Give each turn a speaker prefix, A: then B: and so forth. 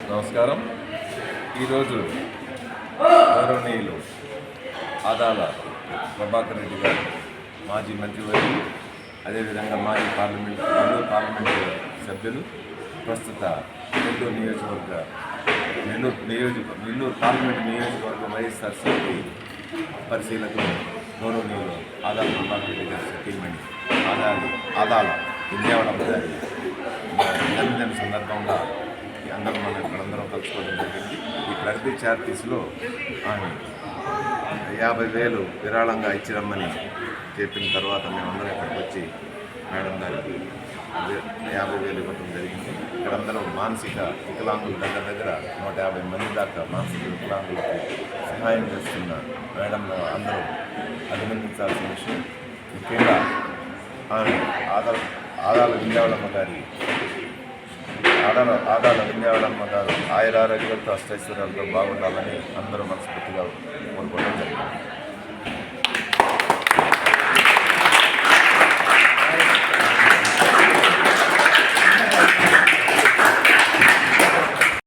A: నమస్కారం. ఈరోజు గౌరవనీయులు ఆదాల ప్రభాకర్ రెడ్డి గారు మాజీ మంత్రివర్యులు, అదేవిధంగా మాజీ పార్లమెంటు సభ్యులు, ప్రస్తుత నెల్లూరు పార్లమెంటు నియోజకవర్గం వైఎస్ఆర్సీపీ పరిశీలకులు గౌరవనీయులు ఆదాల ప్రభాకర్ రెడ్డి గారి సతీమణి ఆదాల విద్యావళమ్మ గారి జన్మదిన సందర్భంగా ఇక్కడందరం కలుసుకోవడం జరిగింది. ఈ ప్రగతి చారిటీస్లో ఆమె 50,000 విరాళంగా ఇచ్చిరమ్మని చెప్పిన తర్వాత మేమందరం ఇక్కడికి వచ్చి మేడం గారికి 50,000 ఇవ్వడం జరిగింది. ఇక్కడందరం మానసిక వికలాంగుల దగ్గర 150 మంది దాకా మానసిక వికలాంగులకు సహాయం చేస్తున్న మేడంలో అందరూ అభినందించాల్సిన విషయం. ముఖ్యంగా ఆమె ఆదాల విద్యావళమ్మ గారు ఆయురారోగ్యాలతో అష్టైశ్వర్యాలతో బాగుండాలని అందరూ మనస్ఫూర్తిగా కోరుకోవడం జరిగింది.